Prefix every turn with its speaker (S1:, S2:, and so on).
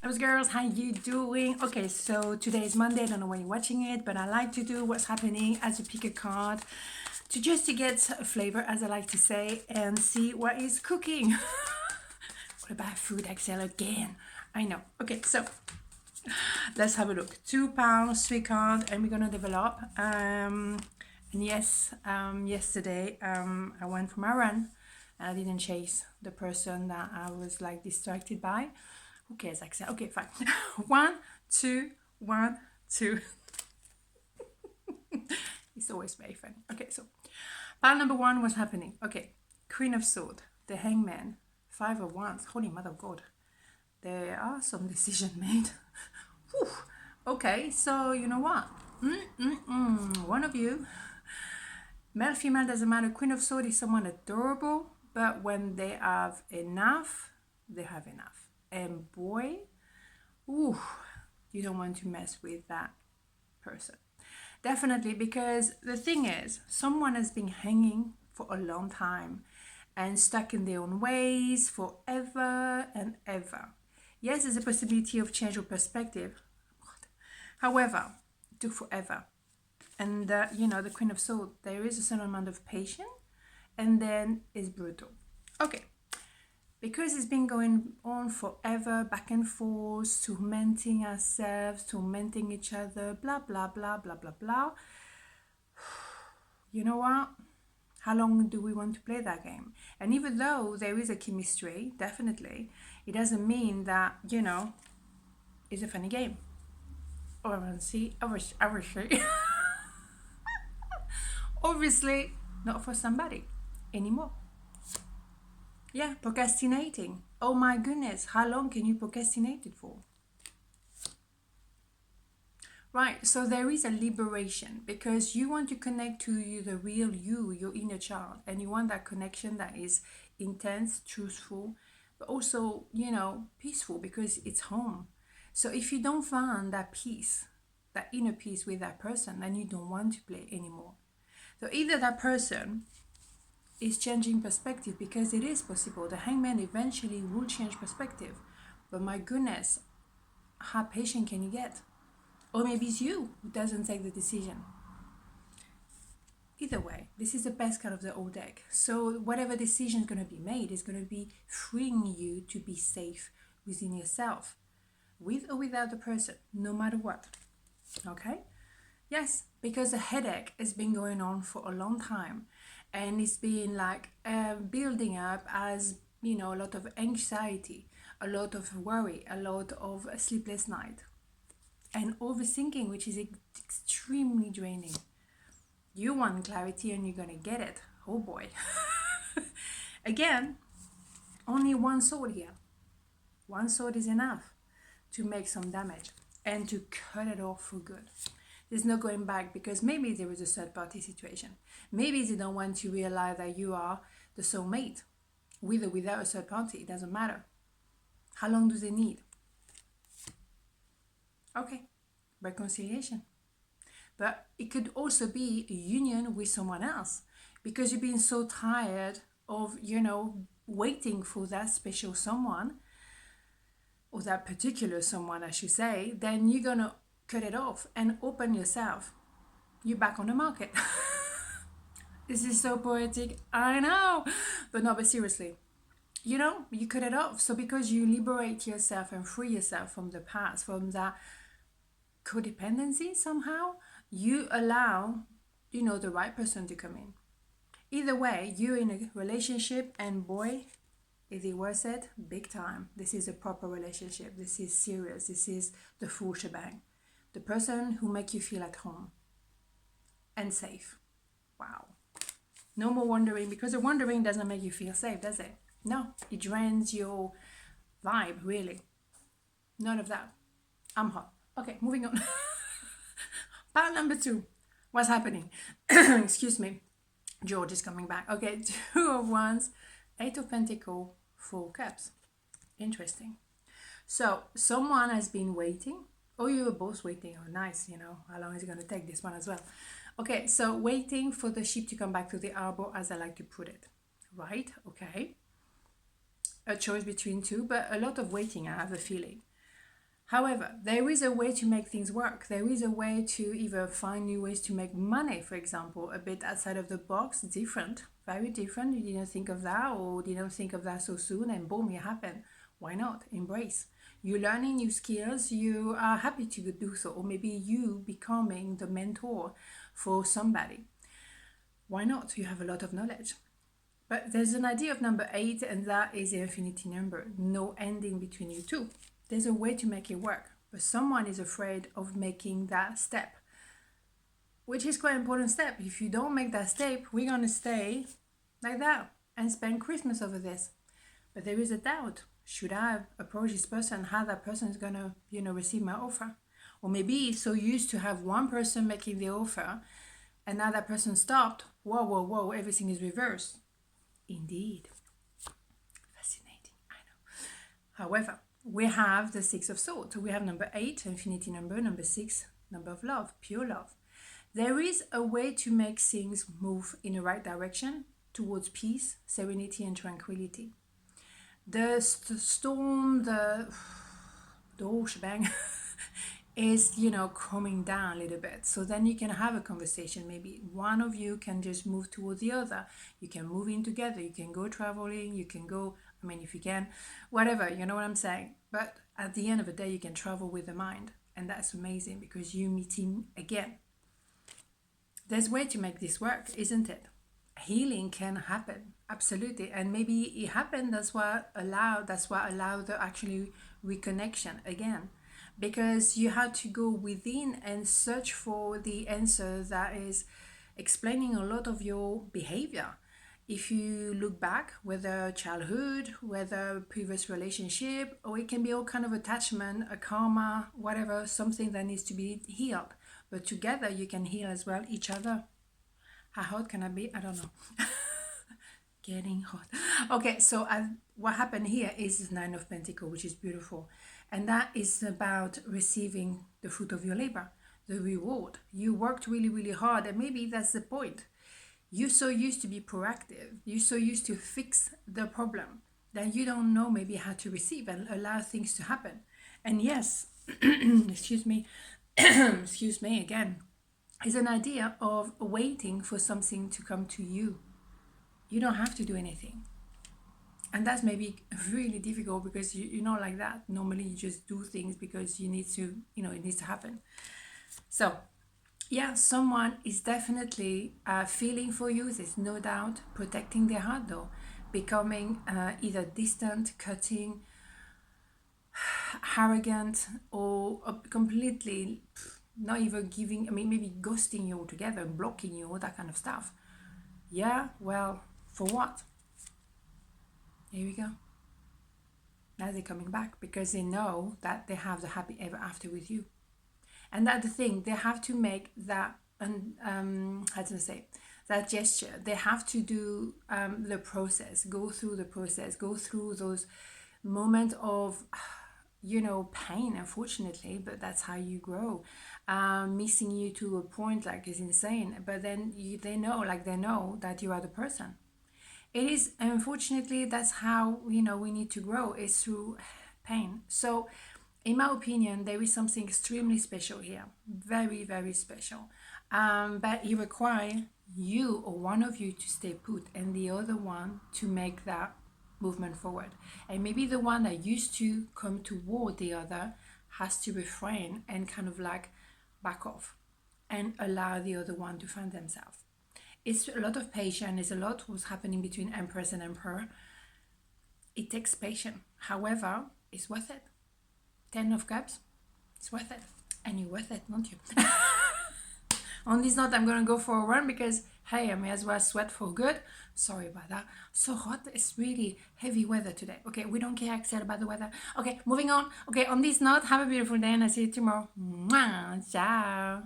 S1: Those girls, how you doing? Okay, so today is Monday. I don't know when you're watching it, but I like to do what's happening as you pick a card to get a flavor, as I like to say, and see what is cooking. What about food, Axelle, again? I know. Okay, so let's have a look. £2, 3 cards, and we're gonna develop. And yes, yesterday I went for my run. I didn't chase the person that I was like distracted by. Who cares, Axelle? Okay, fine. 1, 2, 1, 2. It's always very fun. Okay, so pile number 1 was happening. Okay, Queen of Swords, the Hangman, 5 of Wands. Holy Mother of God. There are some decisions made. Whew. Okay, so you know what? One of you, male, female, doesn't matter. Queen of Swords is someone adorable, but when they have enough, they have enough. And boy, ooh, you don't want to mess with that person. Definitely, because the thing is, someone has been hanging for a long time and stuck in their own ways forever and ever. Yes, there's a possibility of change of perspective. However, it took forever. And the Queen of Swords, there is a certain amount of patience, and then it's brutal. Okay. Because it's been going on forever, back and forth, tormenting ourselves, tormenting each other, blah, blah, blah, blah, blah, blah. You know what? How long do we want to play that game? And even though there is a chemistry, definitely, it doesn't mean that, it's a funny game. Obviously, obviously not for somebody anymore. Yeah, procrastinating. Oh my goodness, how long can you procrastinate it for? Right, so there is a liberation because you want to connect to you, the real you, your inner child, and you want that connection that is intense, truthful, but also, peaceful because it's home. So if you don't find that peace, that inner peace with that person, then you don't want to play anymore. So either that person is changing perspective, because it is possible. The Hangman eventually will change perspective. But my goodness, how patient can you get? Or maybe it's you who doesn't take the decision. Either way, this is the best card of the whole deck. So whatever decision is going to be made is going to be freeing you to be safe within yourself, with or without the person, no matter what. Okay? Yes, because the headache has been going on for a long time. And it's been like building up as, a lot of anxiety, a lot of worry, a lot of sleepless night, and overthinking, which is extremely draining. You want clarity and you're going to get it. Oh boy. Again, only one sword here. One sword is enough to make some damage and to cut it off for good. There's no going back, because maybe there is a third party situation. Maybe they don't want to realize that you are the soulmate. With or without a third party, it doesn't matter. How long do they need? Okay, reconciliation. But it could also be a union with someone else, because you've been so tired of, waiting for that special someone, or that particular someone, I should say. Then you're going to cut it off and open yourself. You're back on the market. This is so poetic, I know. But seriously, you cut it off. So because you liberate yourself and free yourself from the past, from that codependency somehow, you allow, the right person to come in. Either way, you're in a relationship, and boy, is it worth it? Big time. This is a proper relationship. This is serious. This is the full shebang. The person who makes you feel at home and safe. Wow. No more wondering, because the wondering doesn't make you feel safe, does it? No, it drains your vibe, really. None of that. I'm hot. Okay, moving on. Part number 2. What's happening? Excuse me. George is coming back. Okay, 2 of Wands, 8 of Pentacles, 4 Cups. Interesting. So someone has been waiting. Oh, you were both waiting. Oh, nice. How long is it going to take, this one as well? Okay, so waiting for the ship to come back to the harbor, as I like to put it. Right? Okay. A choice between two, but a lot of waiting, I have a feeling. However, there is a way to make things work. There is a way to either find new ways to make money, for example, a bit outside of the box, different, very different. You didn't think of that, or didn't think of that so soon, and boom, it happened. Why not? Embrace. You're learning new skills, you are happy to do so, or maybe you becoming the mentor for somebody. Why not? You have a lot of knowledge. But there's an idea of number 8, and that is the infinity number. No ending between you two. There's a way to make it work, but someone is afraid of making that step, which is quite an important step. If you don't make that step, we're going to stay like that and spend Christmas over this. But there is a doubt. Should I approach this person? How that person is going to, receive my offer? Or maybe so used to have one person making the offer, and now that person stopped. Whoa, whoa, whoa, everything is reversed. Indeed. Fascinating, I know. However, we have the 6 of Swords. We have number 8, infinity number 6, number of love, pure love. There is a way to make things move in the right direction towards peace, serenity, and tranquility. The storm, the whole shebang is, calming down a little bit. So then you can have a conversation. Maybe one of you can just move towards the other. You can move in together. You can go traveling. You can go, if you can, whatever, you know what I'm saying. But at the end of the day, you can travel with the mind. And that's amazing because you meet him again. There's a way to make this work, isn't it? Healing can happen, absolutely. And maybe it happened, that's what allowed the actually reconnection again. Because you had to go within and search for the answer that is explaining a lot of your behavior. If you look back, whether childhood, whether previous relationship, or it can be all kind of attachment, a karma, whatever, something that needs to be healed. But together you can heal as well each other. How hot can I be? I don't know. Getting hot. Okay, so what happened here is 9 of Pentacles, which is beautiful. And that is about receiving the fruit of your labor, the reward. You worked really, really hard, and maybe that's the point. You're so used to be proactive. You're so used to fix the problem that you don't know maybe how to receive and allow things to happen. And yes, excuse me, excuse me again, is an idea of waiting for something to come to you. You don't have to do anything. And that's maybe really difficult because you're not like that. Normally you just do things because you need to, it needs to happen. So yeah, someone is definitely feeling for you. There's no doubt. Protecting their heart though. Becoming either distant, cutting, arrogant, or completely not even giving, maybe ghosting you altogether, blocking you, all that kind of stuff. Yeah, well, for what? Here we go. Now they're coming back because they know that they have the happy ever after with you. And that's the thing, they have to make that, how to say, that gesture. They have to do the process, go through the process, go through those moments of, pain, unfortunately, but that's how you grow. Missing you to a point like is insane, but then they know that you are the person. It is, unfortunately, that's how, we need to grow, is through pain. So in my opinion, there is something extremely special here, very, very special. But it requires you or one of you to stay put and the other one to make that movement forward. And maybe the one that used to come toward the other has to refrain and kind of like back off and allow the other one to find themselves. It's a lot of patience. It's a lot what's happening between Empress and Emperor. It takes patience. However, it's worth it. 10 of Cups, it's worth it. And you're worth it, don't you? On this note, I'm going to go for a run because, hey, I may as well sweat for good. Sorry about that. So hot. It's really heavy weather today. Okay, we don't care, Axelle, about the weather. Okay, moving on. Okay, on this note, have a beautiful day and I'll see you tomorrow. Mwah, ciao.